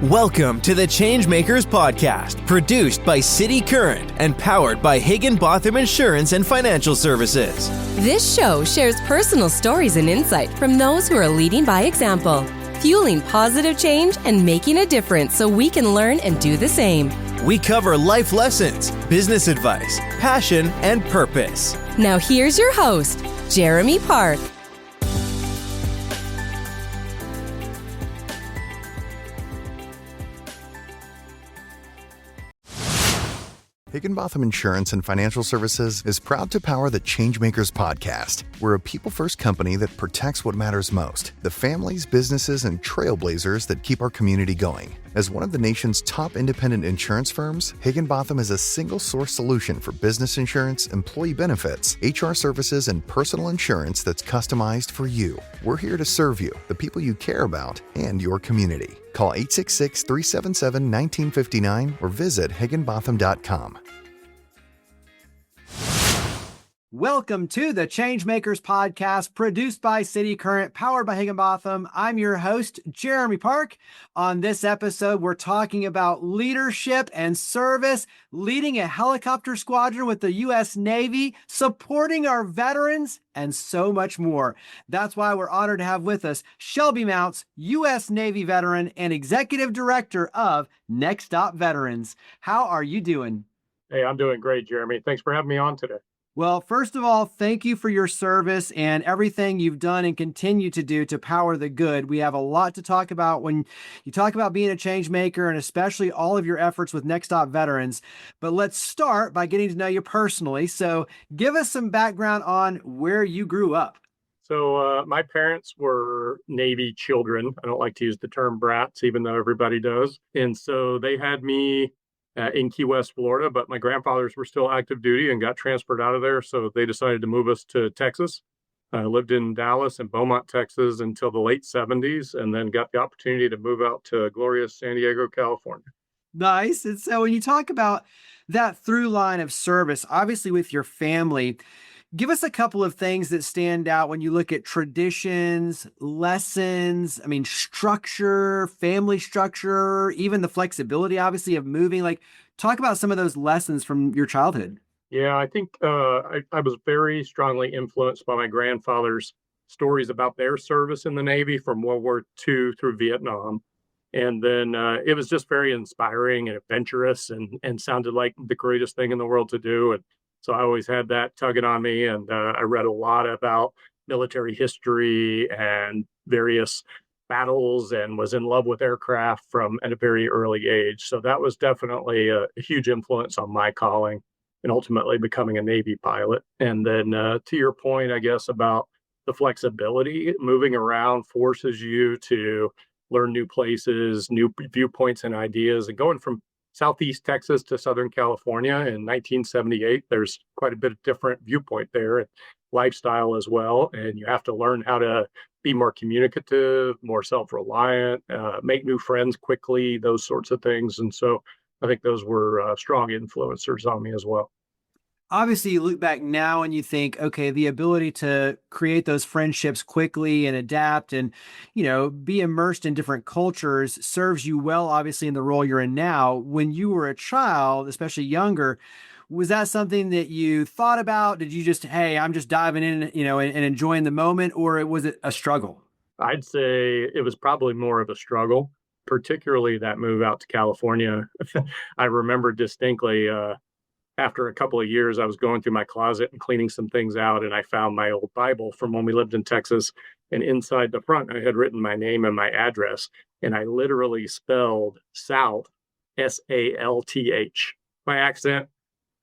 Welcome to the Changemakers Podcast, produced by City Current and powered by Higginbotham Insurance and Financial Services. This show shares personal stories and insight from those who are leading by example, fueling positive change and making a difference so we can learn and do the same. We cover life lessons, business advice, passion, and purpose. Now here's your host, Jeremy Park. Higginbotham Insurance and Financial Services is proud to power the Changemakers Podcast. We're a people-first company that protects what matters most, the families, businesses, and trailblazers that keep our community going. As one of the nation's top independent insurance firms, Higginbotham is a single-source solution for business insurance, employee benefits, HR services, and personal insurance that's customized for you. We're here to serve you, the people you care about, and your community. Call 866-377-1959 or visit higginbotham.com. Welcome to the Changemakers Podcast, produced by City Current, powered by Higginbotham. I'm your host, Jeremy Park. On this episode, we're talking about leadership and service, leading a helicopter squadron with the U.S. Navy, supporting our veterans, and so much more. That's why we're honored to have with us Shelby Mounts, U.S. Navy veteran and Executive Director of NextOp Veterans. How are you doing? Hey, I'm doing great, Jeremy. Thanks for having me on today. Well, first of all, thank you for your service and everything you've done and continue to do to power the good. We have a lot to talk about when you talk about being a change maker, and especially all of your efforts with NextOp Veterans. But let's start by getting to know you personally. So give us some background on where you grew up. So my parents were Navy children. I don't like to use the term brats, even though everybody does. And so they had me in Key West, Florida, but my grandfathers were still active duty and got transferred out of there. So they decided to move us to Texas. I lived in Dallas and Beaumont, Texas until the late 70s, and then got the opportunity to move out to glorious San Diego, California. Nice. And so when you talk about that through line of service, obviously with your family, give us a couple of things that stand out when you look at traditions, lessons, structure, family structure, even the flexibility, obviously, of moving. Talk about some of those lessons from your childhood. Yeah, I think I was very strongly influenced by my grandfather's stories about their service in the Navy from World War II through Vietnam. And then it was just very inspiring and adventurous and sounded like the greatest thing in the world to do. And so I always had that tugging on me, and I read a lot about military history and various battles and was in love with aircraft from at a very early age. So that was definitely a huge influence on my calling and ultimately becoming a Navy pilot. And then to your point, I guess, about the flexibility, moving around forces you to learn new places, new viewpoints and ideas, and going from Southeast Texas to Southern California in 1978, there's quite a bit of different viewpoint there and lifestyle as well. And you have to learn how to be more communicative, more self-reliant, make new friends quickly, those sorts of things. And so I think those were strong influencers on me as well. Obviously, you look back now and you think, okay, the ability to create those friendships quickly and adapt and, be immersed in different cultures serves you well, obviously, in the role you're in now. When you were a child, especially younger, was that something that you thought about? Did you just, hey, I'm just diving in, and enjoying the moment, or was it a struggle? I'd say it was probably more of a struggle, particularly that move out to California. I remember distinctly, after a couple of years, I was going through my closet and cleaning some things out, and I found my old Bible from when we lived in Texas. And inside the front, I had written my name and my address, and I literally spelled South, S-A-L-T-H. My accent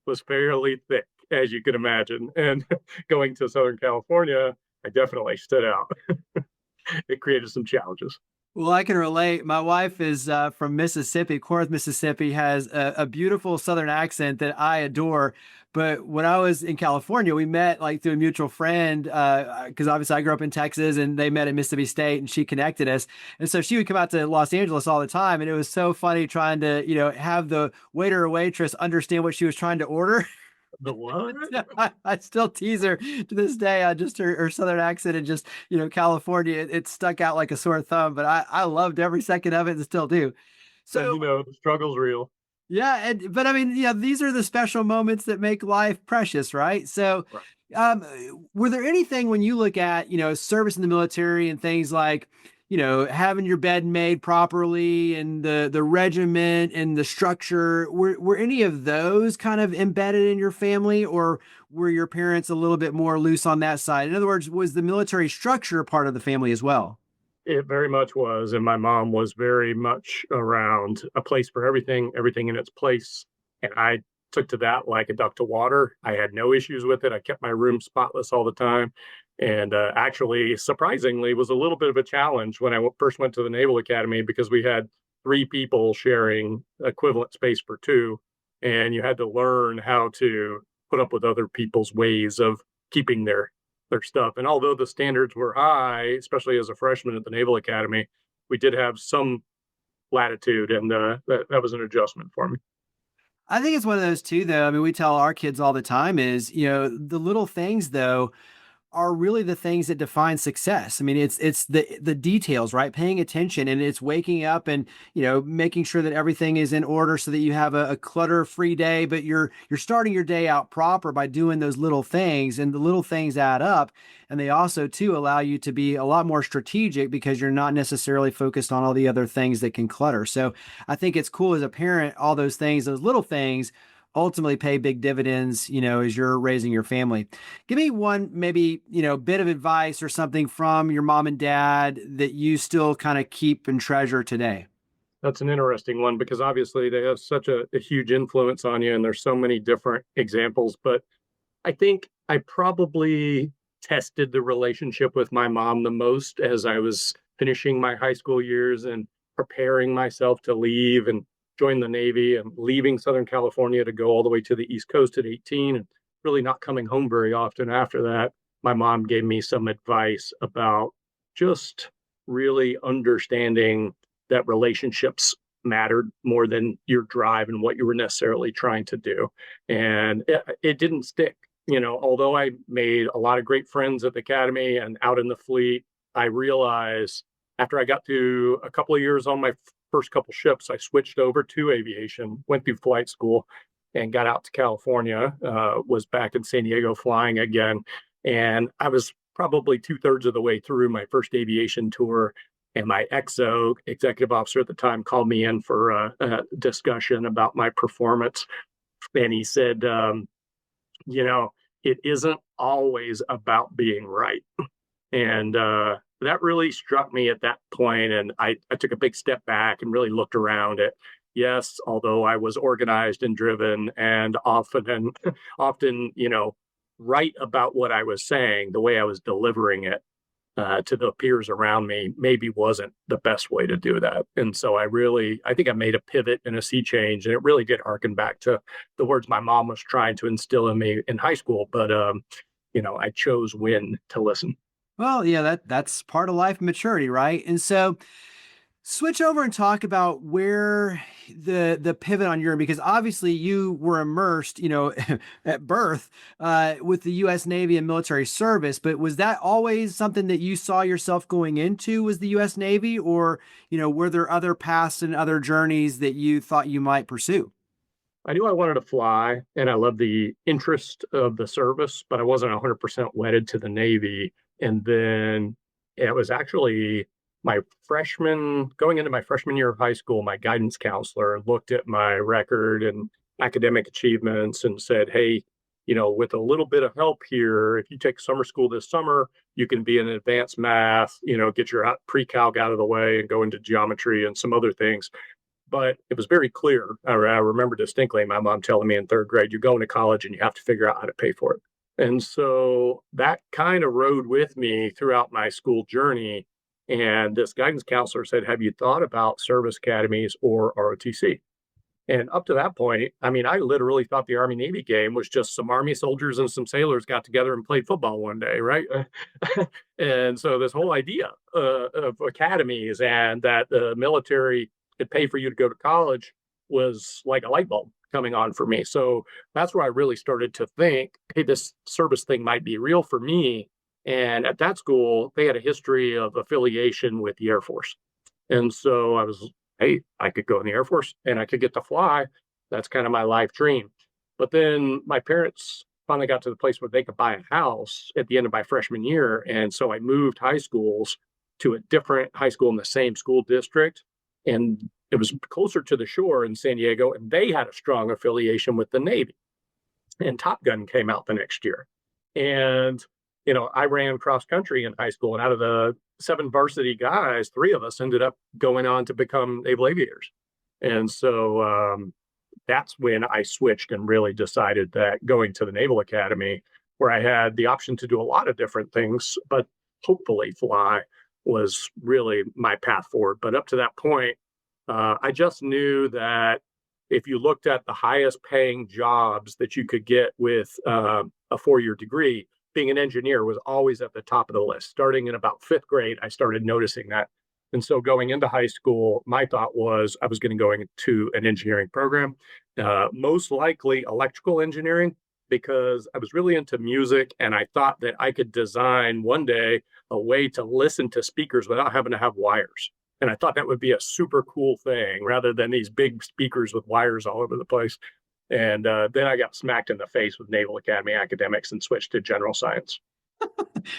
was fairly thick, as you can imagine. And going to Southern California, I definitely stood out. It created some challenges. Well, I can relate. My wife is from Mississippi. Corinth, Mississippi has a beautiful Southern accent that I adore. But when I was in California, we met through a mutual friend because obviously I grew up in Texas and they met at Mississippi State and she connected us. And so she would come out to Los Angeles all the time. And it was so funny trying to, have the waiter or waitress understand what she was trying to order. The what? I still tease her to this day. Just her Southern accent and just, California, it stuck out like a sore thumb, but I loved every second of it and still do. And So the struggle's real. yeah, but I mean, yeah, these are the special moments that make life precious, right? So, Right. um, were there anything when you look at, service in the military and things like, having your bed made properly and the regiment and the structure, were any of those kind of embedded in your family, or were your parents a little bit more loose on that side? In other words, was the military structure part of the family as well? It very much was, and my mom was very much around a place for everything, everything in its place, and I took to that like a duck to water. I had no issues with it. I kept my room spotless all the time, and actually, surprisingly, was a little bit of a challenge when I first went to the Naval Academy because we had 3 people sharing equivalent space for 2, and you had to learn how to put up with other people's ways of keeping their stuff. And although the standards were high, especially as a freshman at the Naval Academy, we did have some latitude, and that was an adjustment for me. I think it's one of those too, though. I mean, we tell our kids all the time is, the little things though are really the things that define success. I mean, it's the details, right? Paying attention, and it's waking up and, making sure that everything is in order so that you have a clutter-free day, but you're starting your day out proper by doing those little things, and the little things add up. And they also too allow you to be a lot more strategic because you're not necessarily focused on all the other things that can clutter. So I think it's cool as a parent, all those things, those little things ultimately pay big dividends, as you're raising your family. Give me one, maybe, bit of advice or something from your mom and dad that you still kind of keep and treasure today. That's an interesting one because obviously they have such a huge influence on you, and there's so many different examples. But I think I probably tested the relationship with my mom the most as I was finishing my high school years and preparing myself to leave and join the Navy and leaving Southern California to go all the way to the East Coast at 18 and really not coming home very often after that. My mom gave me some advice about just really understanding that relationships mattered more than your drive and what you were necessarily trying to do. And it didn't stick. Although I made a lot of great friends at the academy and out in the fleet, I realized after I got to a couple of years on my first couple ships, I switched over to aviation, went through flight school, and got out to California. Was back in San Diego flying again, and I was probably 2/3 of the way through my first aviation tour. And my XO executive officer at the time called me in for a discussion about my performance, and he said, you know, it isn't always about being right. And that really struck me at that point. And I took a big step back and really looked around at, yes, although I was organized and driven and often, right about what I was saying, the way I was delivering it to the peers around me maybe wasn't the best way to do that. And so I think I made a pivot and a sea change, and it really did harken back to the words my mom was trying to instill in me in high school. But, I chose when to listen. Well, yeah, that's part of life maturity, right? And so switch over and talk about where the pivot on your, because obviously you were immersed, at birth with the U.S. Navy and military service. But was that always something that you saw yourself going into, was the U.S. Navy, or were there other paths and other journeys that you thought you might pursue? I knew I wanted to fly and I loved the interest of the service, but I wasn't 100% wedded to the Navy. And then it was actually going into my freshman year of high school, my guidance counselor looked at my record and academic achievements and said, hey, with a little bit of help here, if you take summer school this summer, you can be in advanced math, get your pre-calc out of the way and go into geometry and some other things. But it was very clear. I remember distinctly my mom telling me in third grade, you're going to college and you have to figure out how to pay for it. And so that kind of rode with me throughout my school journey. And this guidance counselor said, have you thought about service academies or ROTC? And up to that point, I mean, I literally thought the Army Navy game was just some Army soldiers and some sailors got together and played football one day, right? And so this whole idea of academies and that the military could pay for you to go to college was like a light bulb coming on for me. So that's where I really started to think, hey, this service thing might be real for me. And at that school, they had a history of affiliation with the Air Force. And so I was hey, I could go in the Air Force and I could get to fly. That's kind of my life dream. But then my parents finally got to the place where they could buy a house at the end of my freshman year. And so I moved high schools to a different high school in the same school district. And it was closer to the shore in San Diego. And they had a strong affiliation with the Navy. And Top Gun came out the next year. And, I ran cross country in high school. And out of the 7 varsity guys, 3 of us ended up going on to become naval aviators. And so that's when I switched and really decided that going to the Naval Academy, where I had the option to do a lot of different things, but hopefully fly, was really my path forward. But up to that point, I just knew that if you looked at the highest paying jobs that you could get with a 4-year degree, being an engineer was always at the top of the list. Starting in about 5th grade, I started noticing that. And so going into high school, my thought was I was going to go into an engineering program, most likely electrical engineering, because I was really into music and I thought that I could design one day a way to listen to speakers without having to have wires. And I thought that would be a super cool thing rather than these big speakers with wires all over the place. And then I got smacked in the face with Naval Academy academics and switched to general science.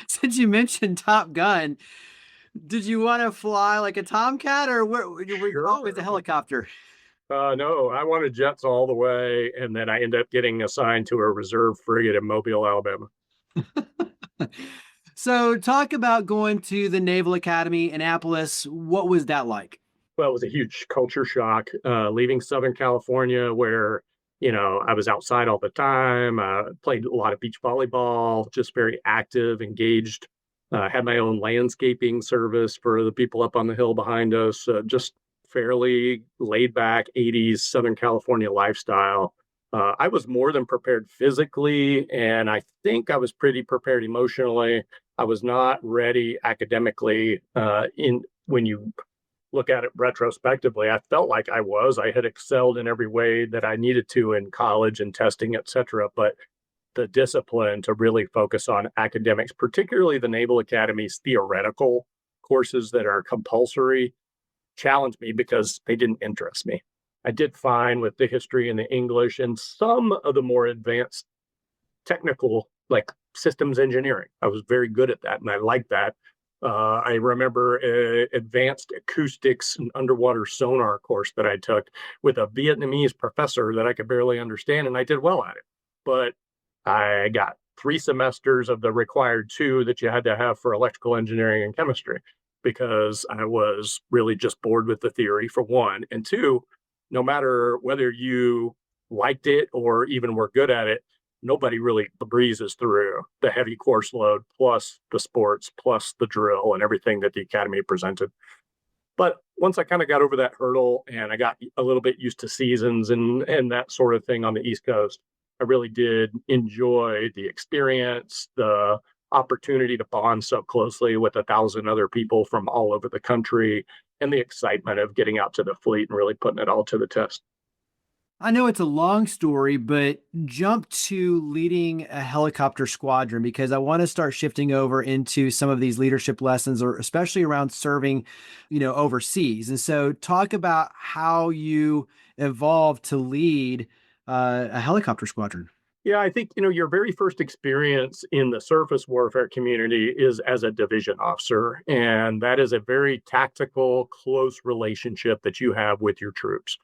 Since you mentioned Top Gun, did you want to fly like a Tomcat or were you always a helicopter? No, I wanted jets all the way. And then I ended up getting assigned to a reserve frigate in Mobile, Alabama. So talk about going to the Naval Academy, Annapolis. What was that like? Well, it was a huge culture shock leaving Southern California, where I was outside all the time, played a lot of beach volleyball, just very active, engaged. Had my own landscaping service for the people up on the hill behind us. Just fairly laid back 80s Southern California lifestyle. I was more than prepared physically, and I think I was pretty prepared emotionally. I was not ready academically. When you look at it retrospectively, I felt like I had excelled in every way that I needed to in college and testing, et cetera. But the discipline to really focus on academics, particularly the Naval Academy's theoretical courses that are compulsory, challenged me because they didn't interest me. I did fine with the history and the English and some of the more advanced technical, like systems engineering. I was very good at that, and I liked that. I remember advanced acoustics and underwater sonar course that I took with a Vietnamese professor that I could barely understand, and I did well at it. But I got 3 semesters of the required 2 that you had to have for electrical engineering and chemistry because I was really just bored with the theory, for one. And 2, no matter whether you liked it or even were good at it, nobody really breezes through the heavy course load, plus the sports, plus the drill and everything that the academy presented. But once I kind of got over that hurdle and I got a little bit used to seasons and that sort of thing on the East Coast, I really did enjoy the experience, the opportunity to bond so closely with 1,000 other people from all over the country, and the excitement of getting out to the fleet and really putting it all to the test. I know it's a long story, but jump to leading a helicopter squadron because I want to start shifting over into some of these leadership lessons, or especially around serving, overseas. And so talk about how you evolved to lead a helicopter squadron. Yeah, I think, your very first experience in the surface warfare community is as a division officer. And that is a very tactical, close relationship that you have with your troops.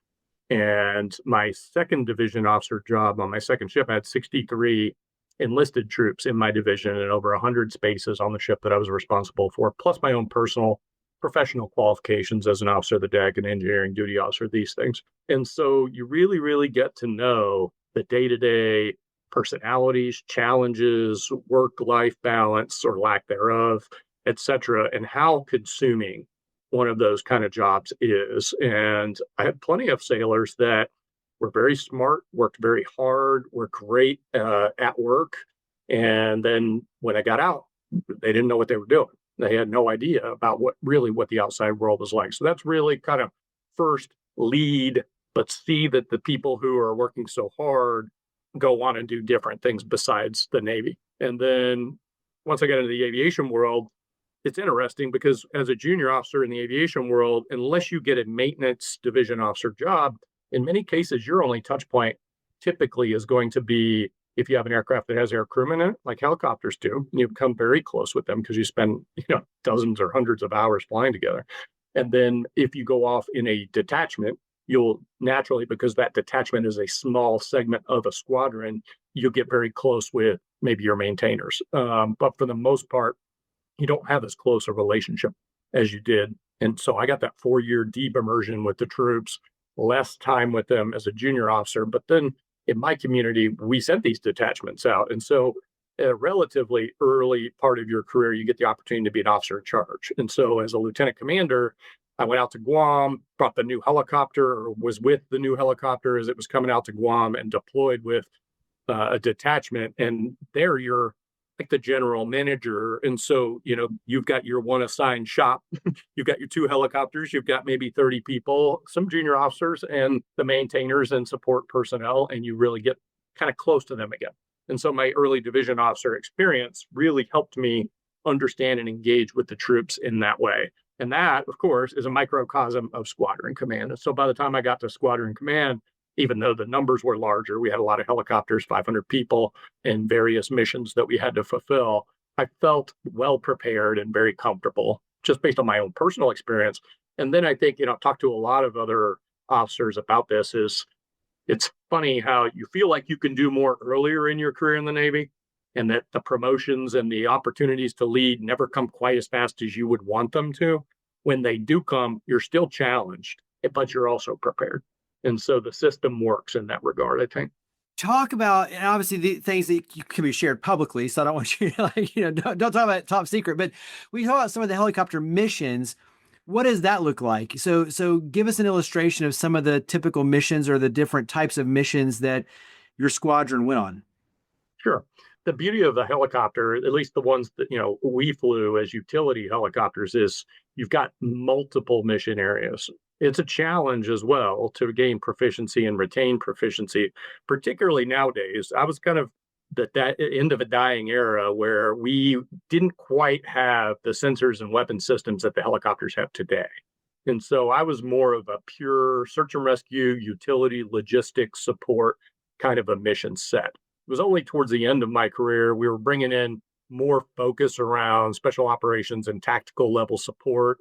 And my second division officer job on my second ship, I had 63 enlisted troops in my division and over 100 spaces on the ship that I was responsible for, plus my own personal professional qualifications as an officer of the deck, an engineering duty officer, these things. And so you really, really get to know the day-to-day personalities, challenges, work-life balance or lack thereof, et cetera, and how consuming one of those kind of jobs is. And I had plenty of sailors that were very smart, worked very hard, were great at work. And then when I got out, they didn't know what they were doing. They had no idea about what the outside world was like. So that's really kind of first lead, but see that the people who are working so hard go on and do different things besides the Navy. And then once I got into the aviation world, it's interesting because as a junior officer in the aviation world, unless you get a maintenance division officer job, in many cases, your only touch point typically is going to be if you have an aircraft that has air crewmen in it, like helicopters do, you become very close with them because you spend, dozens or hundreds of hours flying together. And then if you go off in a detachment, you'll naturally, because that detachment is a small segment of a squadron, you'll get very close with maybe your maintainers. But for the most part, you don't have as close a relationship as you did. And so I got that 4-year deep immersion with the troops, less time with them as a junior officer. But then in my community, we sent these detachments out. And so at a relatively early part of your career, you get the opportunity to be an officer in charge. And so as a lieutenant commander, I went out to Guam, brought the new helicopter, or was with the new helicopter as it was coming out to Guam, and deployed with a detachment. And there you're like the general manager. And so, you've got your one assigned shop, you've got your 2 helicopters, you've got maybe 30 people, some junior officers and the maintainers and support personnel, and you really get kind of close to them again. And so my early division officer experience really helped me understand and engage with the troops in that way. And that, of course, is a microcosm of squadron command. And so by the time I got to squadron command, even though the numbers were larger, we had a lot of helicopters, 500 people, and various missions that we had to fulfill. I felt well prepared and very comfortable just based on my own personal experience. And then I think, I've talked to a lot of other officers about this. It's funny how you feel like you can do more earlier in your career in the Navy, and that the promotions and the opportunities to lead never come quite as fast as you would want them to. When they do come, you're still challenged, but you're also prepared. And so the system works in that regard, I think. Talk about, and obviously the things that can be shared publicly. So I don't want you to don't talk about top secret, but we talk about some of the helicopter missions. What does that look like? So give us an illustration of some of the typical missions or the different types of missions that your squadron went on. Sure. The beauty of the helicopter, at least the ones that, we flew as utility helicopters, is you've got multiple mission areas. It's a challenge as well to gain proficiency and retain proficiency, particularly nowadays. I was kind of that end of a dying era where we didn't quite have the sensors and weapon systems that the helicopters have today. And so I was more of a pure search and rescue, utility, logistics support kind of a mission set. It was only towards the end of my career, we were bringing in more focus around special operations and tactical level support.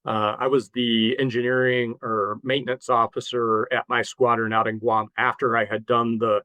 I was the engineering or maintenance officer at my squadron out in Guam after I had done the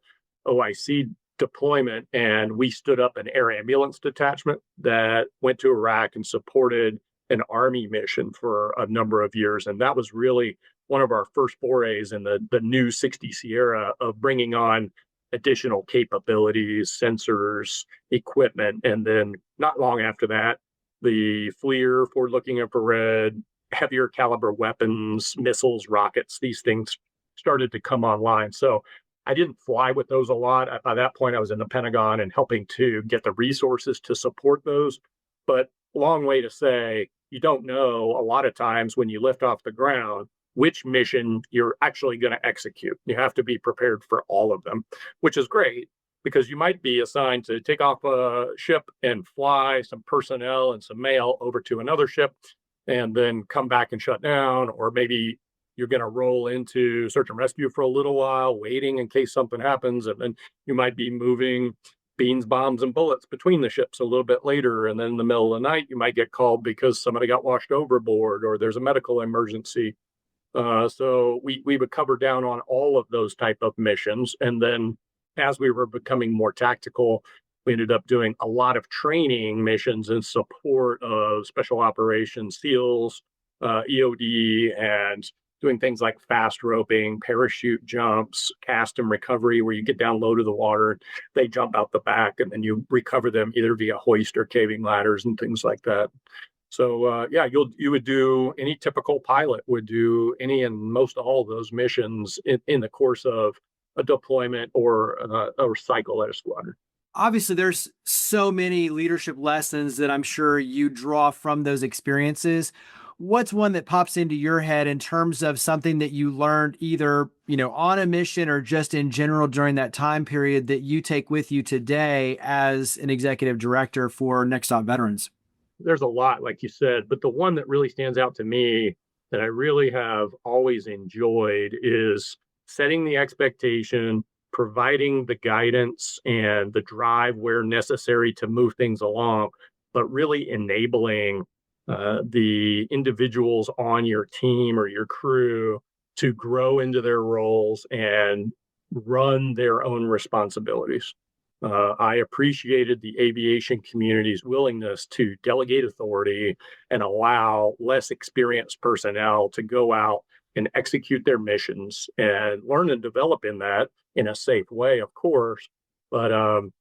OIC deployment, and we stood up an air ambulance detachment that went to Iraq and supported an Army mission for a number of years. And that was really one of our first forays in the new 60 Sierra of bringing on additional capabilities, sensors, equipment. And then not long after that, the FLIR, forward-looking infrared, heavier caliber weapons, missiles, rockets, these things started to come online. So I didn't fly with those a lot. By that point, I was in the Pentagon and helping to get the resources to support those. But long way to say, you don't know a lot of times when you lift off the ground which mission you're actually going to execute. You have to be prepared for all of them, which is great because you might be assigned to take off a ship and fly some personnel and some mail over to another ship and then come back and shut down. Or maybe you're going to roll into search and rescue for a little while, waiting in case something happens. And then you might be moving beans, bombs, and bullets between the ships a little bit later. And then in the middle of the night, you might get called because somebody got washed overboard or there's a medical emergency. So we would cover down on all of those type of missions. And then as we were becoming more tactical, we ended up doing a lot of training missions in support of special operations, SEALs, EOD, and doing things like fast roping, parachute jumps, cast and recovery, where you get down low to the water, they jump out the back, and then you recover them either via hoist or caving ladders and things like that. So you would do, any typical pilot would do any and most all of those missions in the course of a deployment or a cycle at a squadron. Obviously, there's so many leadership lessons that I'm sure you draw from those experiences. What's one that pops into your head in terms of something that you learned either, on a mission or just in general during that time period that you take with you today as an executive director for NextOp veterans? there's a lot, like you said, but the one that really stands out to me that I really have always enjoyed is setting the expectation, providing the guidance and the drive where necessary to move things along, but really enabling the individuals on your team or your crew to grow into their roles and run their own responsibilities. I appreciated the aviation community's willingness to delegate authority and allow less experienced personnel to go out and execute their missions and learn and develop in that in a safe way, of course. But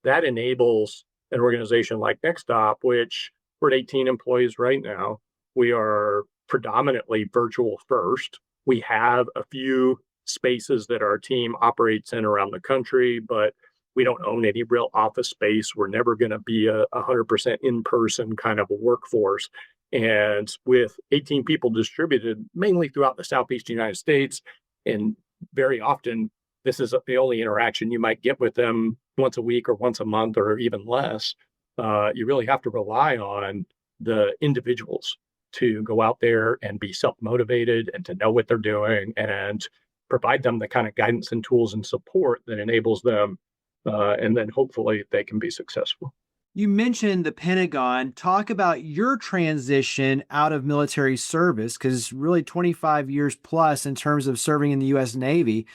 that enables an organization like NextOp, which we're at 18 employees right now. We are predominantly virtual first. We have a few spaces that our team operates in around the country, but we don't own any real office space. We're never going to be a 100% in-person kind of a workforce. And with 18 people distributed mainly throughout the Southeast United States, and very often this is the only interaction you might get with them once a week or once a month or even less, you really have to rely on the individuals to go out there and be self-motivated and to know what they're doing and provide them the kind of guidance and tools and support that enables them. And then hopefully they can be successful. You mentioned the Pentagon. Talk about your transition out of military service, because really 25 years plus in terms of serving in the U.S. Navy.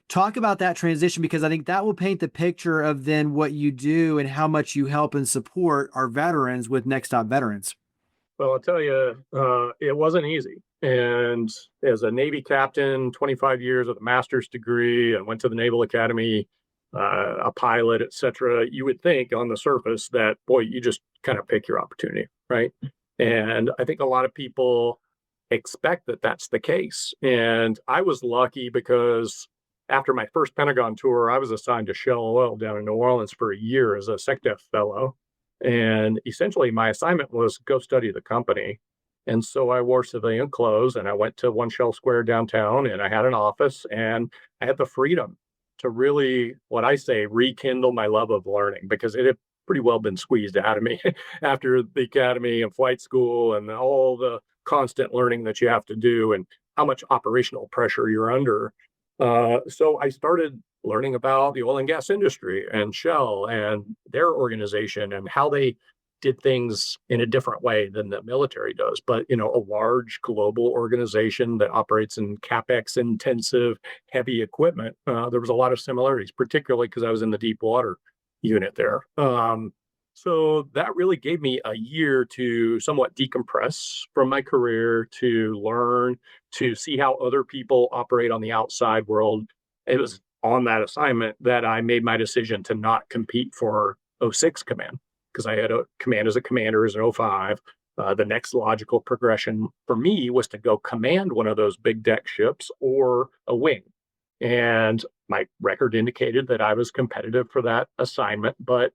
Talk about that transition, because I think that will paint the picture of then what you do and how much you help and support our veterans with NextOp Veterans. Well, I'll tell you, it wasn't easy. And as a Navy captain, 25 years with a master's degree, and went to the Naval Academy, a pilot, et cetera, you would think on the surface that, boy, you just kind of pick your opportunity, right? And I think a lot of people expect that that's the case. And I was lucky because after my first Pentagon tour, I was assigned to Shell Oil down in New Orleans for a year as a SecDef fellow. And essentially my assignment was go study the company. And so I wore civilian clothes and I went to One Shell Square downtown, and I had an office, and I had the freedom to really, what I say, rekindle my love of learning, because it had pretty well been squeezed out of me after the academy and flight school and all the constant learning that you have to do and how much operational pressure you're under. So I started learning about the oil and gas industry and Shell and their organization and how they did things in a different way than the military does. But, you know, a large global organization that operates in CapEx intensive, heavy equipment, there was a lot of similarities, particularly because I was in the deep water unit there. So that really gave me a year to somewhat decompress from my career, to learn, to see how other people operate on the outside world. It was on that assignment that I made my decision to not compete for 06 command, because I had a command as a commander as an 05. The next logical progression for me was to go command one of those big deck ships or a wing. And my record indicated that I was competitive for that assignment, but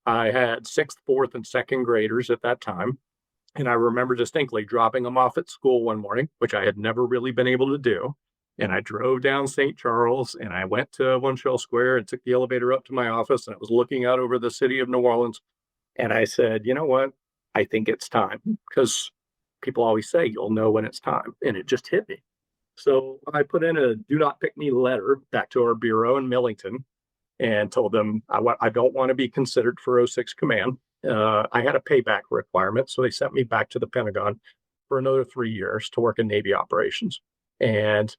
I had sixth, fourth, and second graders at that time. And I remember distinctly dropping them off at school one morning, which I had never really been able to do. And I drove down St. Charles and I went to One Shell Square and took the elevator up to my office, and I was looking out over the city of New Orleans. And I said, you know what? I think it's time, because people always say you'll know when it's time. And it just hit me. So I put in a do not pick me letter back to our bureau in Millington and told them I don't want to be considered for 06 command. I had a payback requirement. So they sent me back to the Pentagon for another 3 years to work in Navy operations. And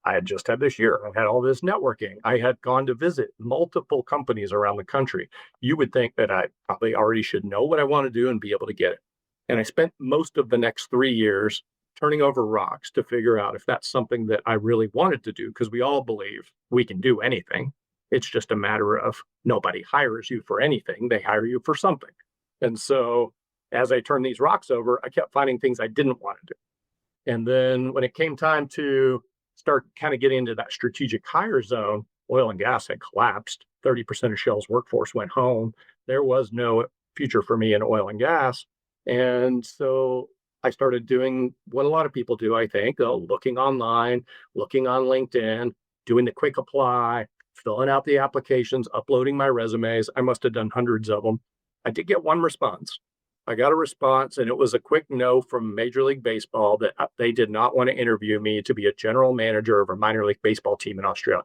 I had just had this year. I had all this networking. I had gone to visit multiple companies around the country. You would think that I probably already should know what I want to do and be able to get it. And I spent most of the next 3 years turning over rocks to figure out if that's something that I really wanted to do, because we all believe we can do anything. It's just a matter of nobody hires you for anything. They hire you for something. And so as I turned these rocks over, I kept finding things I didn't want to do. And then when it came time to start kind of getting into that strategic hire zone, oil and gas had collapsed. 30% of Shell's workforce went home. There was no future for me in oil and gas. And so I started doing what a lot of people do, I think, looking online, looking on LinkedIn, doing the quick apply, filling out the applications, uploading my resumes. I must have done hundreds of them. I did get one response. I got a response, and it was a quick no from Major League Baseball that they did not want to interview me to be a general manager of a minor league baseball team in Australia.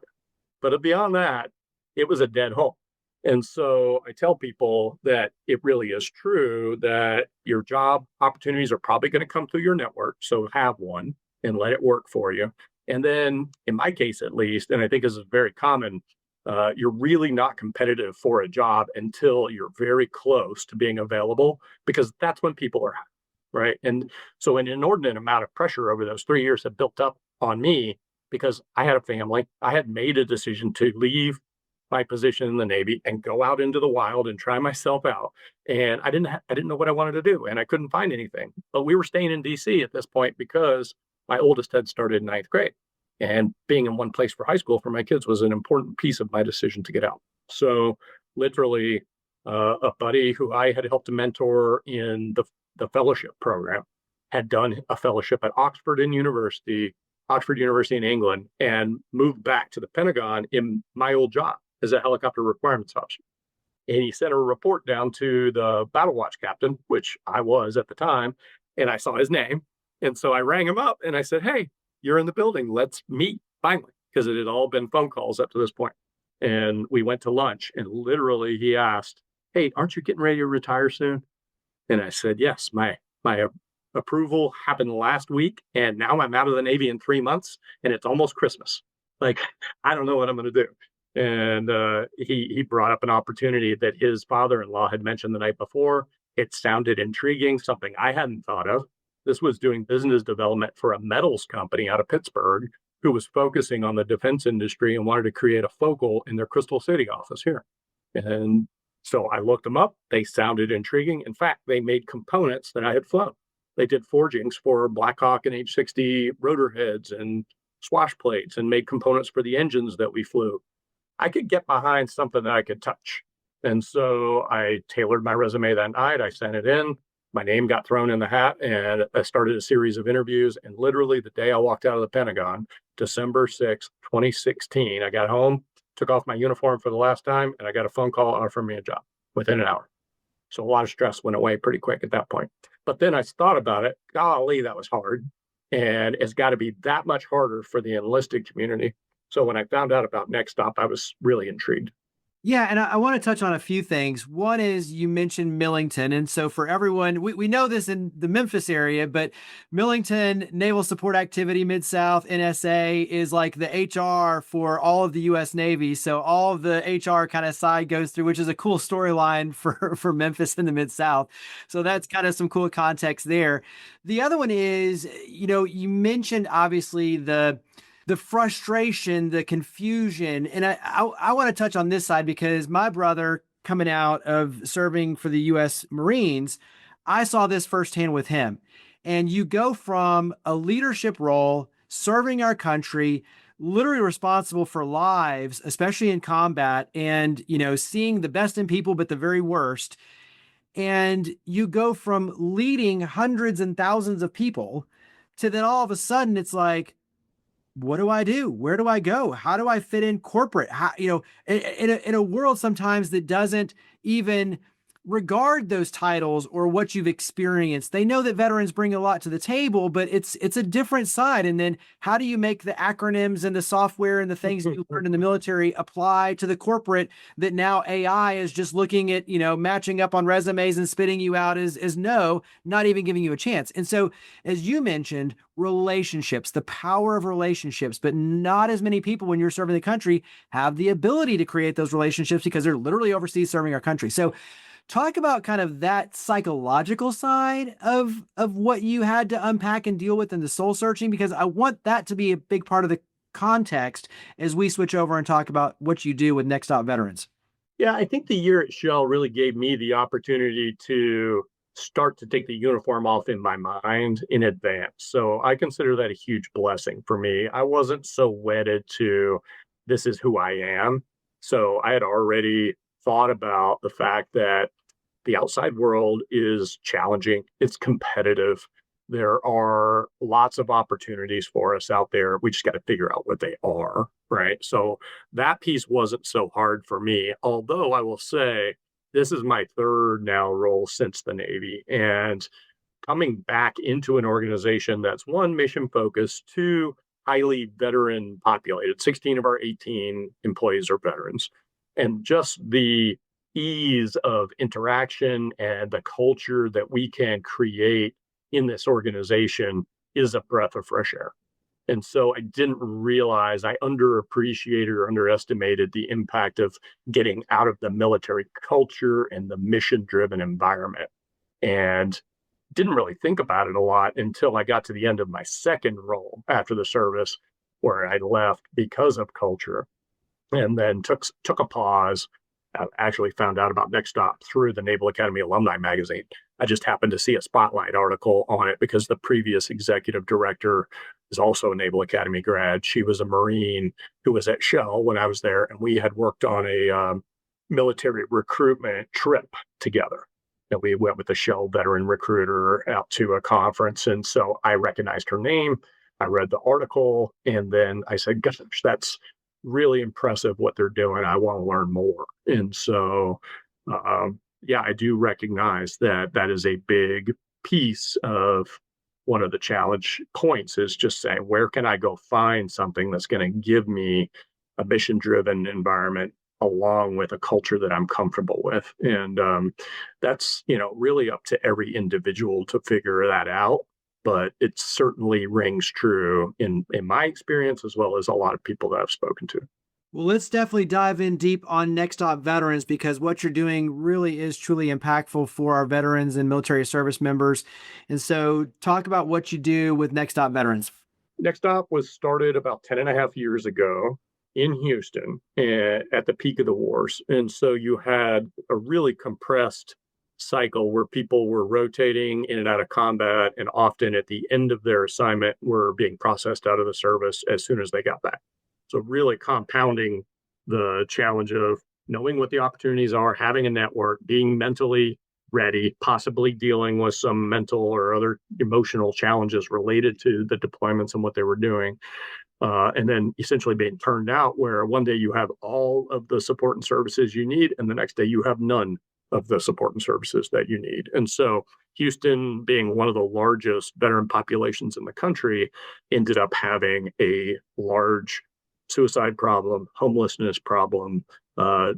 But beyond that, it was a dead home. And so I tell people that it really is true that your job opportunities are probably going to come through your network. So have one and let it work for you. And then in my case, at least, and I think this is very common, you're really not competitive for a job until you're very close to being available, because that's when people are right. And so an inordinate amount of pressure over those 3 years had built up on me because I had a family. I had made a decision to leave my position in the Navy and go out into the wild and try myself out. And I didn't know what I wanted to do, and I couldn't find anything. But we were staying in DC at this point because my oldest had started ninth grade. And being in one place for high school for my kids was an important piece of my decision to get out. So literally, a buddy who I had helped to mentor in the fellowship program had done a fellowship at Oxford University in England, and moved back to the Pentagon in my old job as a helicopter requirements officer. And he sent a report down to the battle watch captain, which I was at the time, and I saw his name. And so I rang him up and I said, "Hey, you're in the building. Let's meet finally," because it had all been phone calls up to this point. And we went to lunch, and literally he asked, "Hey, aren't you getting ready to retire soon?" And I said, "Yes, my approval happened last week, and now I'm out of the Navy in 3 months, and it's almost Christmas. Like, I don't know what I'm going to do." And he brought up an opportunity that his father-in-law had mentioned the night before. It sounded intriguing, something I hadn't thought of. This was doing business development for a metals company out of Pittsburgh who was focusing on the defense industry and wanted to create a focal in their Crystal City office here. And so I looked them up. They sounded intriguing. In fact, they made components that I had flown. They did forgings for Black Hawk and H-60 rotor heads and swash plates, and made components for the engines that we flew. I could get behind something that I could touch. And so I tailored my resume that night. I sent it in. My name got thrown in the hat, and I started a series of interviews. And literally the day I walked out of the Pentagon, December 6th, 2016, I got home, took off my uniform for the last time, and I got a phone call offering me a job within an hour. So a lot of stress went away pretty quick at that point. But then I thought about it. Golly, that was hard. And it's got to be that much harder for the enlisted community. So when I found out about NextOp, I was really intrigued. Yeah, and I want to touch on a few things. One is you mentioned Millington. And so for everyone, we know this in the Memphis area, but Millington Naval Support Activity Mid-South, NSA, is like the HR for all of the U.S. Navy. So all of the HR kind of side goes through, which is a cool storyline for Memphis in the Mid-South. So that's kind of some cool context there. The other one is, you mentioned obviously the frustration, the confusion. And I want to touch on this side because my brother, coming out of serving for the U.S. Marines, I saw this firsthand with him. And you go from a leadership role, serving our country, literally responsible for lives, especially in combat, and, seeing the best in people, but the very worst. And you go from leading hundreds and thousands of people to then all of a sudden it's like, what do I do? Where do I go? How do I fit in corporate? How, in a world sometimes that doesn't even regard those titles or what you've experienced. They know that veterans bring a lot to the table, but it's a different side. And then how do you make the acronyms and the software and the things you learned in the military apply to the corporate that now AI is just looking at, matching up on resumes and spitting you out as no, not even giving you a chance. And so, as you mentioned, relationships, the power of relationships, but not as many people when you're serving the country have the ability to create those relationships because they're literally overseas serving our country. So talk about kind of that psychological side of what you had to unpack and deal with in the soul searching, because I want that to be a big part of the context as we switch over and talk about what you do with NextOp veterans. Yeah, I think the year at Shell really gave me the opportunity to start to take the uniform off in my mind in advance. So I consider that a huge blessing for me. I wasn't so wedded to this is who I am. So I had already thought about the fact that the outside world is challenging. It's competitive. There are lots of opportunities for us out there. We just got to figure out what they are, right? So that piece wasn't so hard for me. Although I will say this is my third now role since the Navy. And coming back into an organization that's one, mission focused, two, highly veteran populated. 16 of our 18 employees are veterans. And just the ease of interaction and the culture that we can create in this organization is a breath of fresh air. And so I didn't realize, I underappreciated or underestimated the impact of getting out of the military culture and the mission-driven environment. And didn't really think about it a lot until I got to the end of my second role after the service, where I left because of culture, and then took a pause. I actually found out about NextOp through the Naval Academy Alumni Magazine. I just happened to see a spotlight article on it because the previous executive director is also a Naval Academy grad. She was a Marine who was at Shell when I was there, and we had worked on a military recruitment trip together. And we went with a Shell veteran recruiter out to a conference. And so I recognized her name. I read the article, and then I said, gosh, that's really impressive what they're doing. I want to learn more. And so, yeah, I do recognize that that is a big piece of one of the challenge points, is just saying, where can I go find something that's going to give me a mission-driven environment along with a culture that I'm comfortable with? And that's, really up to every individual to figure that out. But it certainly rings true in my experience, as well as a lot of people that I've spoken to. Well, let's definitely dive in deep on NextOp veterans, because what you're doing really is truly impactful for our veterans and military service members. And so talk about what you do with NextOp veterans. NextOp was started about 10 and a half years ago in Houston at the peak of the wars. And so you had a really compressed cycle where people were rotating in and out of combat, and often at the end of their assignment were being processed out of the service as soon as they got back. So really compounding the challenge of knowing what the opportunities are, having a network, being mentally ready, possibly dealing with some mental or other emotional challenges related to the deployments and what they were doing. And then essentially being turned out where one day you have all of the support and services you need, and the next day you have none of the support and services that you need. And so Houston, being one of the largest veteran populations in the country, ended up having a large suicide problem, homelessness problem,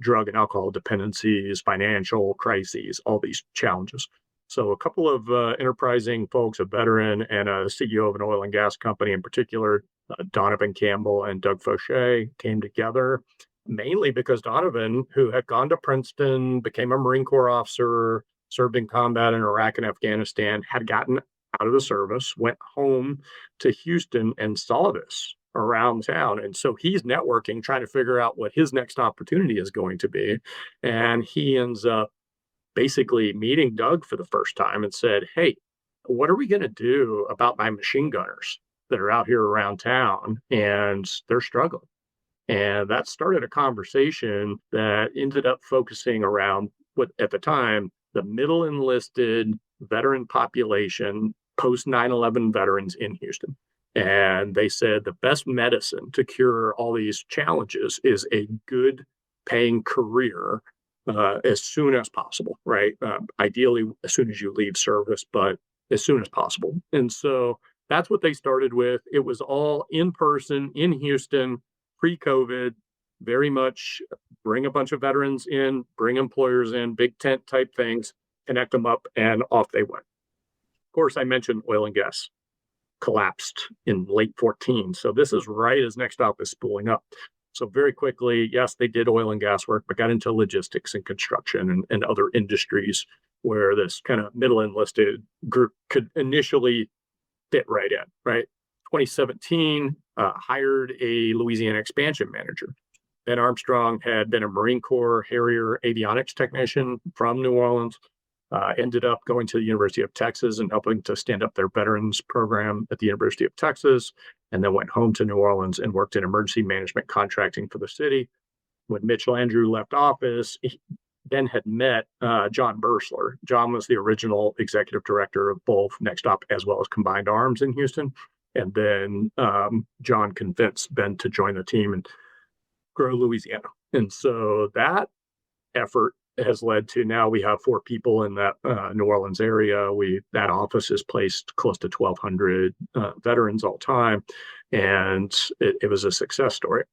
drug and alcohol dependencies, financial crises, all these challenges. So a couple of enterprising folks, a veteran and a CEO of an oil and gas company in particular, Donovan Campbell and Doug Fauché, came together, mainly because Donovan, who had gone to Princeton, became a Marine Corps officer, served in combat in Iraq and Afghanistan, had gotten out of the service, went home to Houston and saw this around town. And so he's networking, trying to figure out what his next opportunity is going to be. And he ends up basically meeting Doug for the first time and said, hey, what are we going to do about my machine gunners that are out here around town and they're struggling? And that started a conversation that ended up focusing around what at the time, the middle enlisted veteran population, post 9/11 veterans in Houston. And they said the best medicine to cure all these challenges is a good paying career as soon as possible, right? Ideally, as soon as you leave service, but as soon as possible. And so that's what they started with. It was all in person in Houston, pre-COVID, very much bring a bunch of veterans in, bring employers in, big tent type things, connect them up, and off they went. Of course, I mentioned oil and gas collapsed in late 14. So this is right as NextOp is spooling up. So very quickly, yes, they did oil and gas work, but got into logistics and construction and other industries where this kind of middle enlisted group could initially fit right in, right? 2017, hired a Louisiana expansion manager. Ben Armstrong had been a Marine Corps Harrier avionics technician from New Orleans, ended up going to the University of Texas and helping to stand up their veterans program at the University of Texas, and then went home to New Orleans and worked in emergency management contracting for the city. When Mitch Landrieu left office, Ben had met John Bursler. John was the original executive director of both NextOp as well as Combined Arms in Houston. And then John convinced Ben to join the team and grow Louisiana. And so that effort has led to now we have 4 people in that New Orleans area. That office has placed close to 1,200 veterans all time, and it was a success story.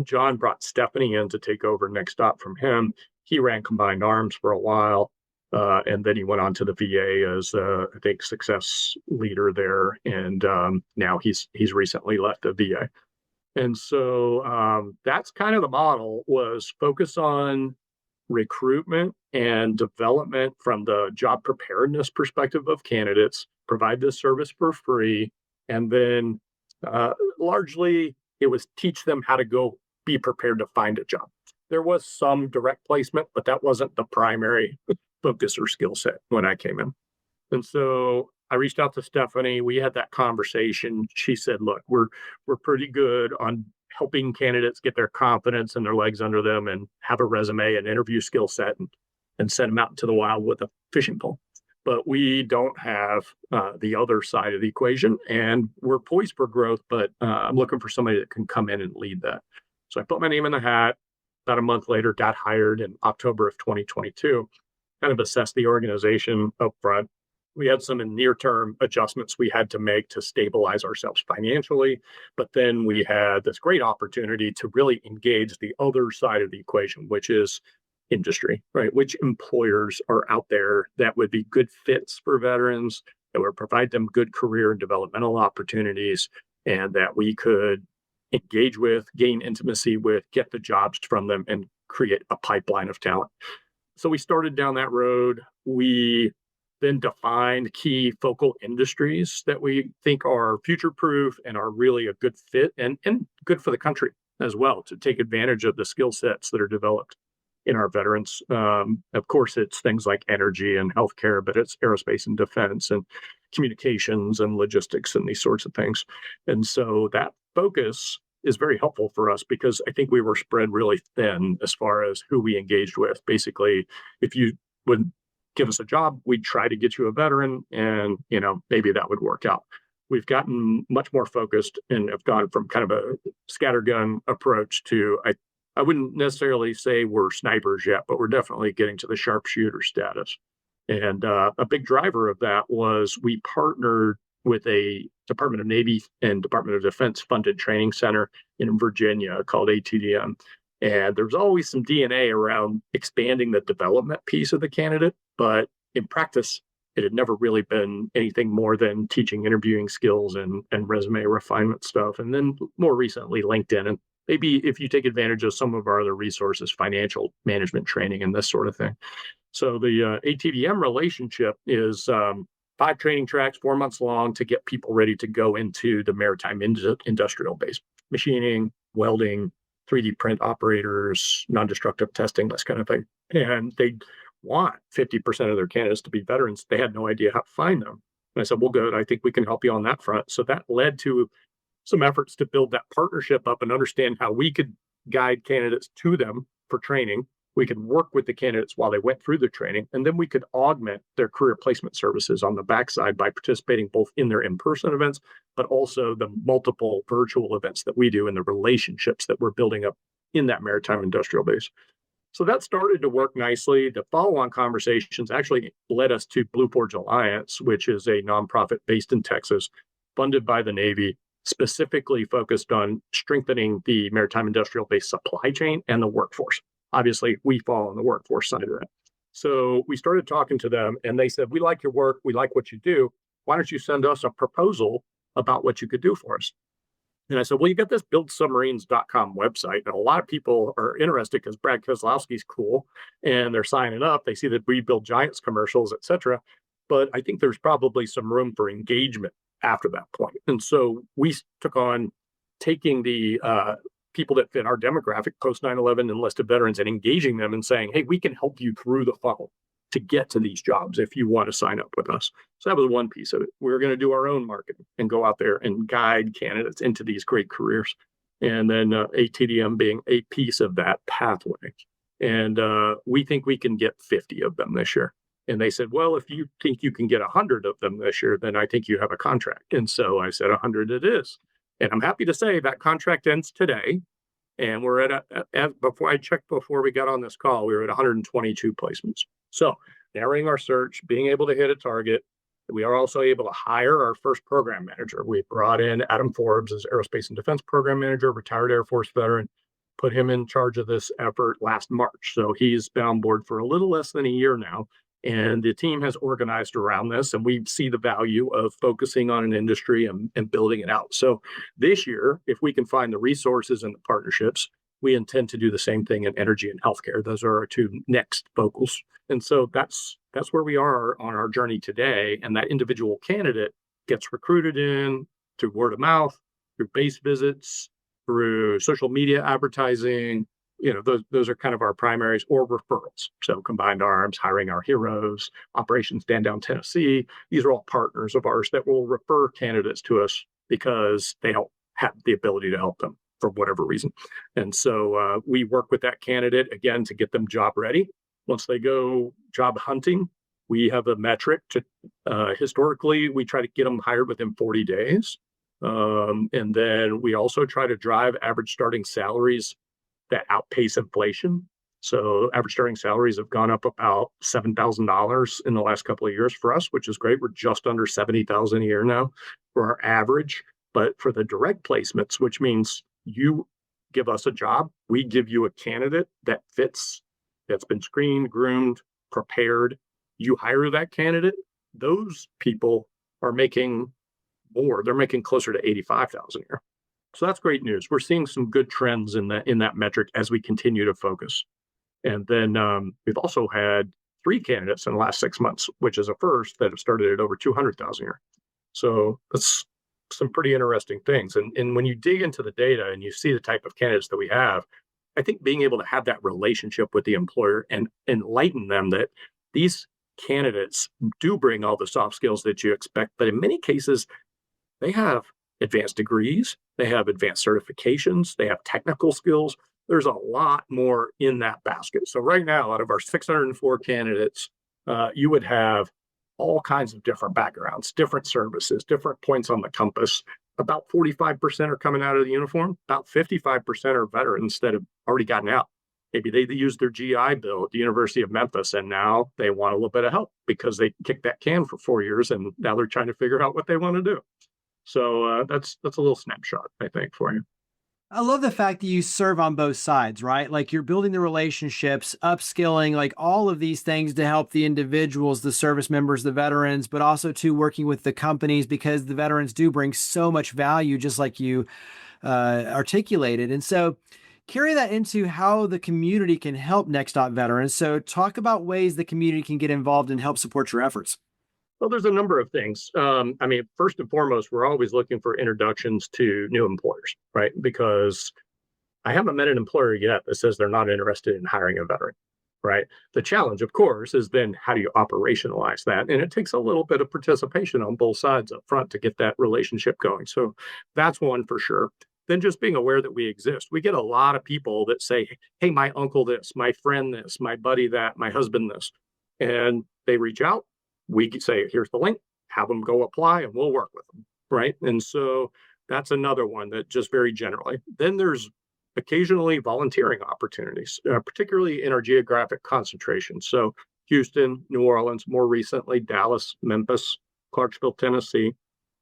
John brought Stephanie in to take over NextOp from him. He ran Combined Arms for a while, and then he went on to the VA as I think success leader there, and now he's recently left the VA. And so that's kind of the model, was focus on recruitment and development from the job preparedness perspective of candidates, provide this service for free, and then largely it was teach them how to go be prepared to find a job. There was some direct placement, but that wasn't the primary focus or skill set when I came in. And so I reached out to Stephanie. We had that conversation. She said, look, we're pretty good on helping candidates get their confidence and their legs under them and have a resume and interview skill set and send them out into the wild with a fishing pole. But we don't have the other side of the equation, and we're poised for growth, but I'm looking for somebody that can come in and lead that. So I put my name in the hat. About a month later, got hired in October of 2022, kind of assessed the organization up front. We had some near-term adjustments we had to make to stabilize ourselves financially, but then we had this great opportunity to really engage the other side of the equation, which is industry, right? Which employers are out there that would be good fits for veterans, that would provide them good career and developmental opportunities, and that we could engage with, gain intimacy with, get the jobs from them, and create a pipeline of talent. So we started down that road. We then defined key focal industries that we think are future-proof and are really a good fit and good for the country as well, to take advantage of the skill sets that are developed in our veterans. Of course, it's things like energy and healthcare, but it's aerospace and defense and communications and logistics and these sorts of things. And so that focus is very helpful for us, because I think we were spread really thin as far as who we engaged with. Basically, if you would give us a job, we'd try to get you a veteran, and maybe that would work out. We've gotten much more focused and have gone from kind of a scattergun approach to, I wouldn't necessarily say we're snipers yet, but we're definitely getting to the sharpshooter status. And a big driver of that was we partnered with a Department of Navy and Department of Defense funded training center in Virginia called ATDM. And there's always some DNA around expanding the development piece of the candidate, but in practice, it had never really been anything more than teaching interviewing skills and resume refinement stuff. And then more recently, LinkedIn, and maybe if you take advantage of some of our other resources, financial management training and this sort of thing. So the ATDM relationship is 5 training tracks, 4 months long, to get people ready to go into the maritime industrial base, machining, welding, 3D print operators, non-destructive testing, this kind of thing. And they want 50% of their candidates to be veterans. They had no idea how to find them. And I said, well, good. I think we can help you on that front. So that led to some efforts to build that partnership up and understand how we could guide candidates to them for training. We could work with the candidates while they went through the training, and then we could augment their career placement services on the backside by participating both in their in-person events, but also the multiple virtual events that we do and the relationships that we're building up in that maritime industrial base. So that started to work nicely. The follow-on conversations actually led us to Blue Forge Alliance, which is a nonprofit based in Texas, funded by the Navy, specifically focused on strengthening the maritime industrial base supply chain and the workforce. Obviously, we fall on the workforce side of that. So we started talking to them, and they said, we like your work. We like what you do. Why don't you send us a proposal about what you could do for us? And I said, well, you got this buildsubmarines.com website, and a lot of people are interested because Brad Kozlowski's cool, and they're signing up. They see the We Build Giants commercials, et cetera. But I think there's probably some room for engagement after that point. And so we took on taking the people that fit our demographic, post 9/11 enlisted veterans, and engaging them and saying, hey, we can help you through the funnel to get to these jobs if you want to sign up with us. So that was one piece of it. We were going to do our own marketing and go out there and guide candidates into these great careers. And then ATDM being a piece of that pathway. And we think we can get 50 of them this year. And they said, well, if you think you can get 100 of them this year, then I think you have a contract. And so I said, 100 it is. And I'm happy to say that contract ends today. And we're before I checked before we got on this call, we were at 122 placements. So narrowing our search, being able to hit a target. We are also able to hire our first program manager. We brought in Adam Forbes as Aerospace and Defense Program Manager, retired Air Force veteran, put him in charge of this effort last March. So he's been on board for a little less than a year now. And the team has organized around this, and we see the value of focusing on an industry and building it out. So this year, if we can find the resources and the partnerships, we intend to do the same thing in energy and healthcare. Those are our two next focals. And so that's where we are on our journey today. And that individual candidate gets recruited in through word of mouth, through base visits, through social media advertising. Those are kind of our primaries, or referrals. So Combined Arms, hiring our heroes, Operations Stand Down Tennessee. These are all partners of ours that will refer candidates to us because they don't have the ability to help them for whatever reason. And so we work with that candidate, again, to get them job ready. Once they go job hunting, we have a metric to historically, we try to get them hired within 40 days. And then we also try to drive average starting salaries that outpace inflation. So average starting salaries have gone up about $7,000 in the last couple of years for us, which is great. We're just under $70,000 a year now for our average. But for the direct placements, which means you give us a job, we give you a candidate that fits, that's been screened, groomed, prepared. You hire that candidate. Those people are making more. They're making closer to $85,000 a year. So that's great news. We're seeing some good trends in that metric as we continue to focus. And then we've also had 3 candidates in the last 6 months, which is a first, that have started at over $200,000 a year. So that's some pretty interesting things. And when you dig into the data and you see the type of candidates that we have, I think being able to have that relationship with the employer and enlighten them that these candidates do bring all the soft skills that you expect, but in many cases, they have advanced degrees, they have advanced certifications, they have technical skills. There's a lot more in that basket. So right now, out of our 604 candidates, you would have all kinds of different backgrounds, different services, different points on the compass. About 45% are coming out of the uniform. About 55% are veterans that have already gotten out. Maybe they used their GI Bill at the University of Memphis, and now they want a little bit of help because they kicked that can for 4 years, and now they're trying to figure out what they want to do. So that's a little snapshot, I think, for you. I love the fact that you serve on both sides, right? Like you're building the relationships, upskilling, like all of these things to help the individuals, the service members, the veterans, but also to working with the companies, because the veterans do bring so much value, just like you articulated. And so carry that into how the community can help NextOp veterans. So talk about ways the community can get involved and help support your efforts. Well, there's a number of things. First and foremost, we're always looking for introductions to new employers, right? Because I haven't met an employer yet that says they're not interested in hiring a veteran, right? The challenge, of course, is then how do you operationalize that? And it takes a little bit of participation on both sides up front to get that relationship going. So that's one for sure. Then just being aware that we exist. We get a lot of people that say, hey, my uncle this, my friend this, my buddy that, my husband this. And they reach out. We say, here's the link, have them go apply, and we'll work with them, right? And so that's another one that just very generally. Then there's occasionally volunteering opportunities, particularly in our geographic concentration. So Houston, New Orleans, more recently, Dallas, Memphis, Clarksville, Tennessee.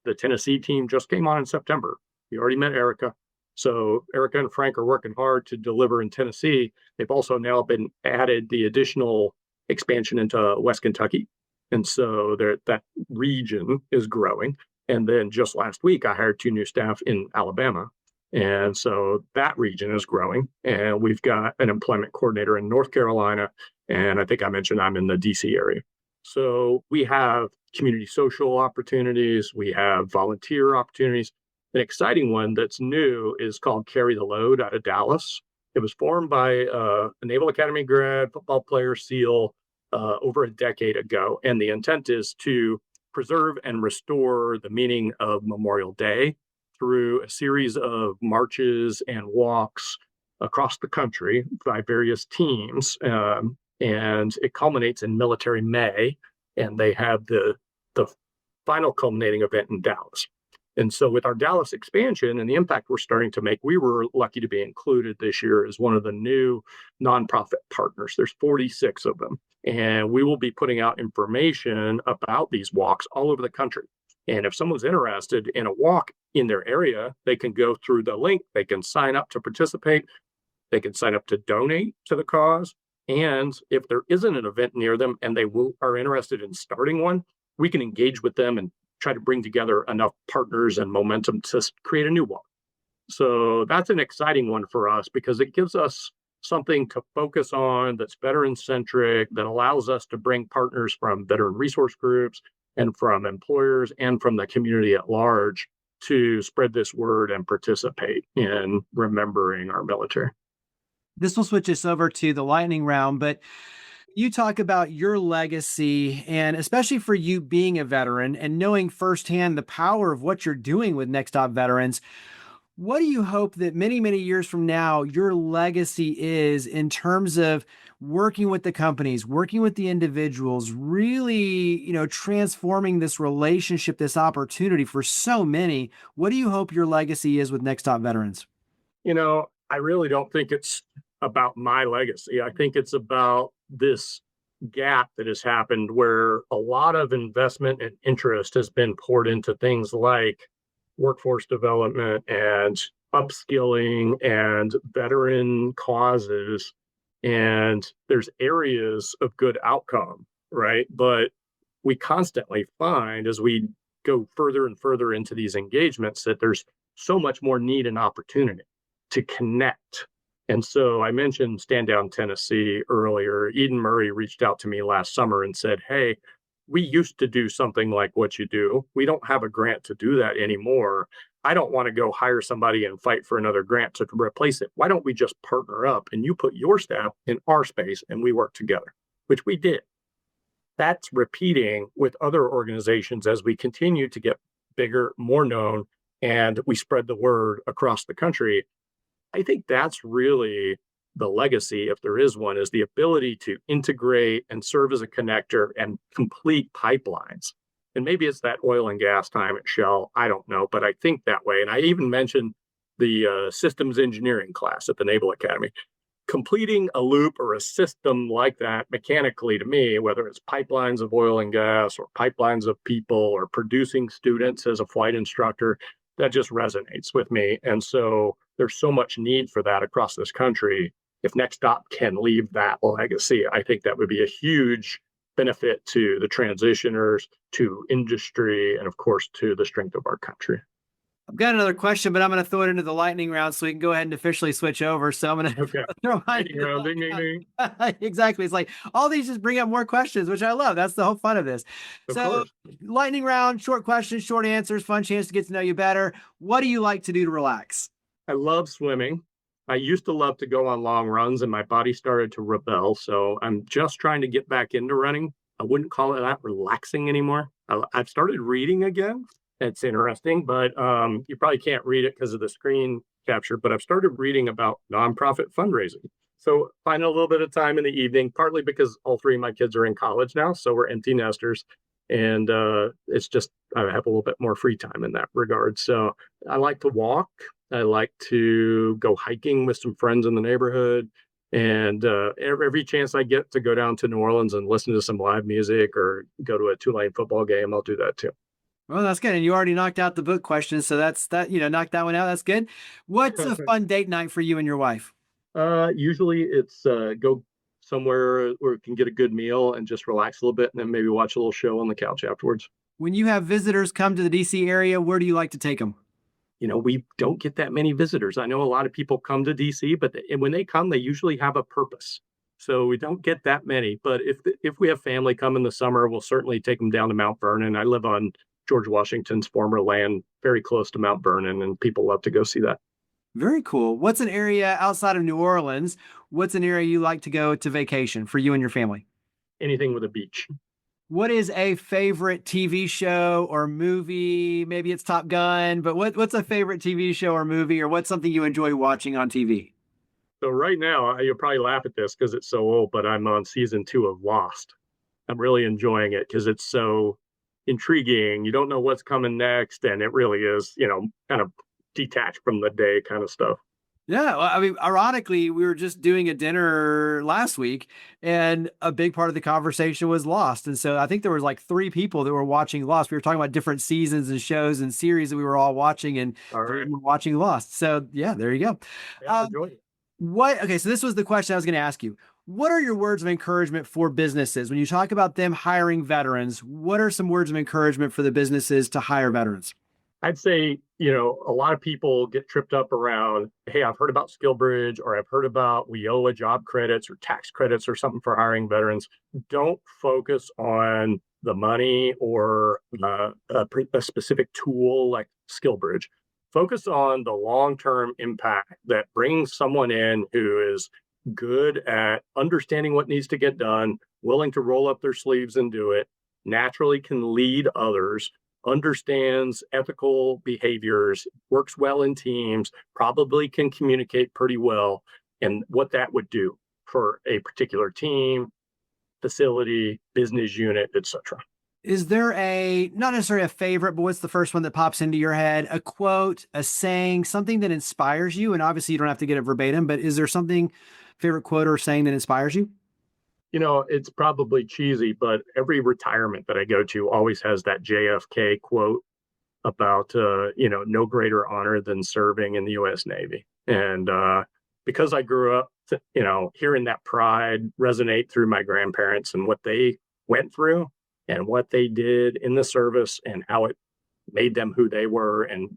The Tennessee team just came on in September. You already met Erica. So Erica and Frank are working hard to deliver in Tennessee. They've also now been added the additional expansion into West Kentucky. And so that region is growing. And then just last week, I hired 2 new staff in Alabama. And so that region is growing. And we've got an employment coordinator in North Carolina. And I think I mentioned I'm in the DC area. So we have community social opportunities. We have volunteer opportunities. An exciting one that's new is called Carry the Load out of Dallas. It was formed by a Naval Academy grad, football player, SEAL, over a decade ago. And the intent is to preserve and restore the meaning of Memorial Day through a series of marches and walks across the country by various teams. And it culminates in Military May, and they have the final culminating event in Dallas. And so with our Dallas expansion and the impact we're starting to make, we were lucky to be included this year as one of the new nonprofit partners. There's 46 of them. And we will be putting out information about these walks all over the country. And if someone's interested in a walk in their area, they can go through the link, they can sign up to participate, they can sign up to donate to the cause. And if there isn't an event near them and they are interested in starting one, we can engage with them and try to bring together enough partners and momentum to create a new walk. So that's an exciting one for us because it gives us something to focus on that's veteran-centric, that allows us to bring partners from veteran resource groups and from employers and from the community at large to spread this word and participate in remembering our military. This will switch us over to the lightning round, but you talk about your legacy, and especially for you being a veteran and knowing firsthand the power of what you're doing with NextOp veterans. What do you hope that many, many years from now, your legacy is in terms of working with the companies, working with the individuals, really, transforming this relationship, this opportunity for so many? What do you hope your legacy is with NextOp veterans? I really don't think it's about my legacy. I think it's about this gap that has happened where a lot of investment and interest has been poured into things like workforce development and upskilling and veteran causes. And there's areas of good outcome, right? But we constantly find as we go further and further into these engagements that there's so much more need and opportunity to connect. And so I mentioned Stand Down Tennessee earlier. Eden Murray reached out to me last summer and said, hey, we used to do something like what you do. We don't have a grant to do that anymore. I don't want to go hire somebody and fight for another grant to replace it. Why don't we just partner up and you put your staff in our space and we work together, which we did. That's repeating with other organizations as we continue to get bigger, more known, and we spread the word across the country. I think that's really the legacy, if there is one, is the ability to integrate and serve as a connector and complete pipelines. And maybe it's that oil and gas time at Shell. I don't know, but I think that way. And I even mentioned the systems engineering class at the Naval Academy. Completing a loop or a system like that mechanically, to me, whether it's pipelines of oil and gas or pipelines of people or producing students as a flight instructor, that just resonates with me. And so there's so much need for that across this country. If NextOp can leave that legacy, I think that would be a huge benefit to the transitioners, to industry, and of course, to the strength of our country. I've got another question, but I'm going to throw it into the lightning round so we can go ahead and officially switch over. So I'm going to throw mine. Ding, ding, ding. Exactly. It's like all these just bring up more questions, which I love. That's the whole fun of this. Of course. Lightning round, short questions, short answers, fun chance to get to know you better. What do you like to do to relax? I love swimming. I used to love to go on long runs and my body started to rebel. So I'm just trying to get back into running. I wouldn't call it that relaxing anymore. I've started reading again. It's interesting, but you probably can't read it because of the screen capture, but I've started reading about nonprofit fundraising. So finding a little bit of time in the evening, partly because all three of my kids are in college now, so we're empty nesters. And it's just, I have a little bit more free time in that regard. So I like to walk. I like to go hiking with some friends in the neighborhood. And every chance I get to go down to New Orleans and listen to some live music or go to a Tulane football game, I'll do that too. Well, that's good. And you already knocked out the book question. So that's that, knocked that one out. That's good. What's a fun date night for you and your wife? Usually it's go somewhere where we can get a good meal and just relax a little bit and then maybe watch a little show on the couch afterwards. When you have visitors come to the DC area, where do you like to take them? We don't get that many visitors. I know a lot of people come to DC, but when they come, they usually have a purpose. So we don't get that many. But if we have family come in the summer, we'll certainly take them down to Mount Vernon. I live on George Washington's former land, very close to Mount Vernon, and people love to go see that. Very cool. What's an area outside of New Orleans? What's an area you like to go to vacation for you and your family? Anything with a beach. What is a favorite TV show or movie? Maybe it's Top Gun, but what's a favorite TV show or movie, or what's something you enjoy watching on TV? So right now, you'll probably laugh at this because it's so old, but I'm on season 2 of Lost. I'm really enjoying it because it's so intriguing. You don't know what's coming next. And it really is, kind of detached from the day kind of stuff. Yeah, well, I mean, ironically, we were just doing a dinner last week, and a big part of the conversation was Lost. And so I think there was like three people that were watching Lost. We were talking about different seasons and shows and series that we were all watching, and All three of right. them were watching Lost. So yeah, there you go. Yeah, Um, enjoy it. okay, so this was the question I was going to ask you. What are your words of encouragement for businesses? When you talk about them hiring veterans, what are some words of encouragement for the businesses to hire veterans? I'd say, a lot of people get tripped up around, hey, I've heard about SkillBridge or I've heard about WIOA job credits or tax credits or something for hiring veterans. Don't focus on the money or a specific tool like SkillBridge. Focus on the long-term impact that brings someone in who is good at understanding what needs to get done, willing to roll up their sleeves and do it, naturally can lead others, understands ethical behaviors, works well in teams, probably can communicate pretty well, and what that would do for a particular team, facility, business unit, etc. Is there not necessarily a favorite, but what's the first one that pops into your head? A quote, a saying, something that inspires you? And obviously you don't have to get it verbatim, but is there something, favorite quote or saying that inspires you? It's probably cheesy, but every retirement that I go to always has that JFK quote about, no greater honor than serving in the U.S. Navy. And because I grew up, hearing that pride resonate through my grandparents and what they went through and what they did in the service and how it made them who they were and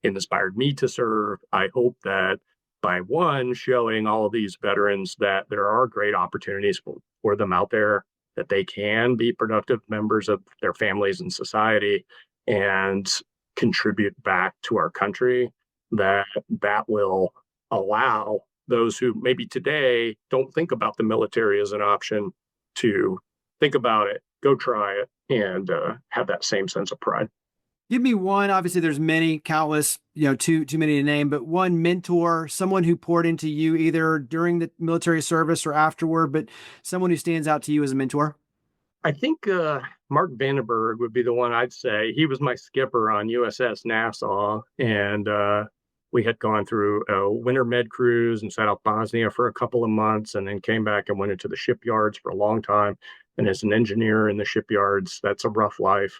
inspired me to serve, I hope that by one, showing all of these veterans that there are great opportunities for them out there, that they can be productive members of their families and society and contribute back to our country, that will allow those who maybe today don't think about the military as an option to think about it, go try it, and have that same sense of pride. Give me one. Obviously, there's many, countless, too many to name, but one mentor, someone who poured into you either during the military service or afterward, but someone who stands out to you as a mentor. I think Mark Vandenberg would be the one I'd say. He was my skipper on USS Nassau, and we had gone through a winter med cruise in South Bosnia for a couple of months, and then came back and went into the shipyards for a long time. And as an engineer in the shipyards, that's a rough life.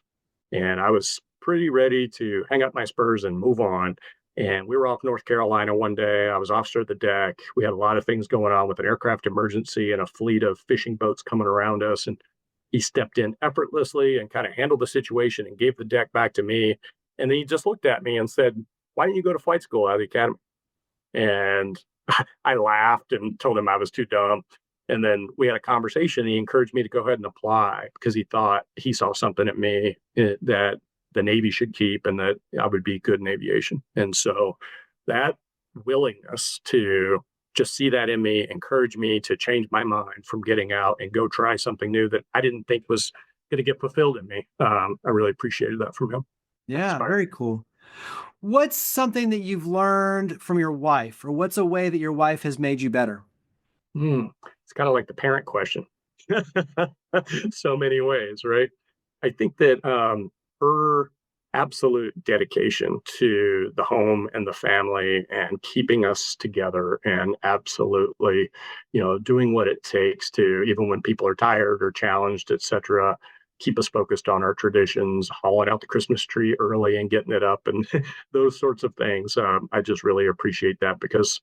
And I was pretty ready to hang up my spurs and move on. And we were off North Carolina one day. I was officer of the deck. We had a lot of things going on with an aircraft emergency and a fleet of fishing boats coming around us. And he stepped in effortlessly and kind of handled the situation and gave the deck back to me. And then he just looked at me and said, "Why didn't you go to flight school out of the academy?" And I laughed and told him I was too dumb. And then we had a conversation. He encouraged me to go ahead and apply because he thought he saw something at me that the Navy should keep and that I would be good in aviation. And so that willingness to just see that in me, encourage me to change my mind from getting out and go try something new that I didn't think was going to get fulfilled in me. I really appreciated that from him. Yeah, very cool. What's something that you've learned from your wife, or what's a way that your wife has made you better? It's kind of like the parent question. So many ways, right? I think that her absolute dedication to the home and the family and keeping us together and absolutely, doing what it takes to, even when people are tired or challenged, etc., keep us focused on our traditions, hauling out the Christmas tree early and getting it up and those sorts of things. I just really appreciate that because,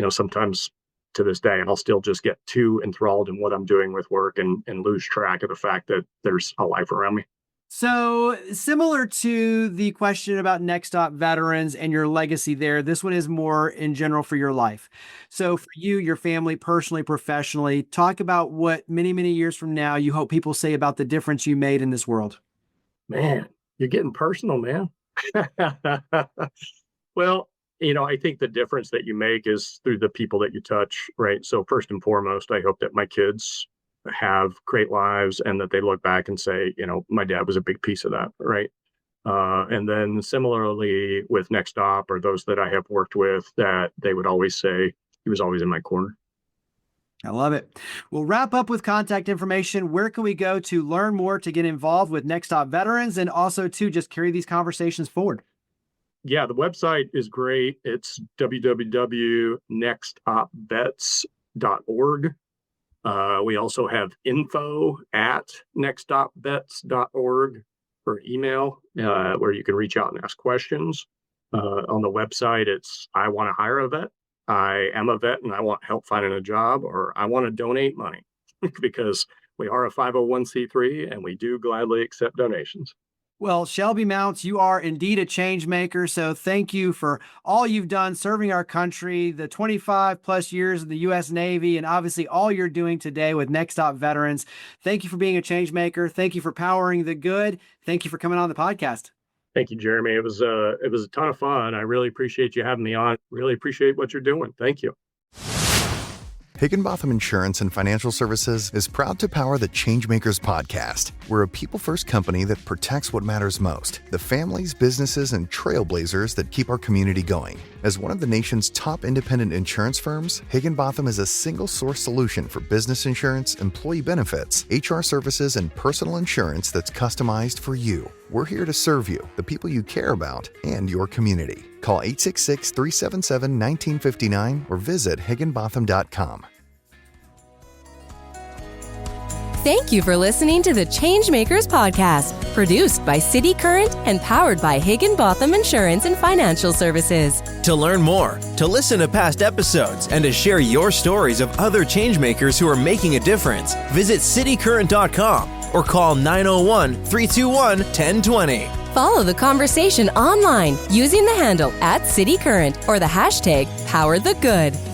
sometimes to this day, I'll still just get too enthralled in what I'm doing with work and lose track of the fact that there's a life around me. So, similar to the question about NextOp veterans and your legacy there, this one is more in general for your life. So, for you, your family, personally, professionally, talk about what many, many years from now you hope people say about the difference you made in this world. Man, you're getting personal, man. Well, I think the difference that you make is through the people that you touch, right? So, first and foremost, I hope that my kids have great lives and that they look back and say, my dad was a big piece of that, right? And then similarly with NextOp or those that I have worked with, that they would always say he was always in my corner. I love it. We'll wrap up with contact information. Where can we go to learn more, to get involved with NextOp veterans, and also to just carry these conversations forward? Yeah, the website is great. It's www.nextopvets.org. We also have info@nextopvets.org for email, where you can reach out and ask questions. On the website, it's I want to hire a vet, I am a vet and I want help finding a job, or I want to donate money because we are a 501c3 and we do gladly accept donations. Well, Shelby Mounts, you are indeed a change maker. So thank you for all you've done serving our country, the 25 plus years in the U.S. Navy, and obviously all you're doing today with NextOp veterans. Thank you for being a change maker. Thank you for powering the good. Thank you for coming on the podcast. Thank you, Jeremy. It was a ton of fun. I really appreciate you having me on. Really appreciate what you're doing. Thank you. Higginbotham Insurance and Financial Services is proud to power the Changemakers podcast. We're a people-first company that protects what matters most, the families, businesses, and trailblazers that keep our community going. As one of the nation's top independent insurance firms, Higginbotham is a single-source solution for business insurance, employee benefits, HR services, and personal insurance that's customized for you. We're here to serve you, the people you care about, and your community. Call 866-377-1959 or visit higginbotham.com. Thank you for listening to the Changemakers podcast, produced by City Current and powered by Higginbotham Insurance and Financial Services. To learn more, to listen to past episodes, and to share your stories of other changemakers who are making a difference, visit citycurrent.com or call 901-321-1020. Follow the conversation online using the handle @CityCurrent or the hashtag #PowerTheGood.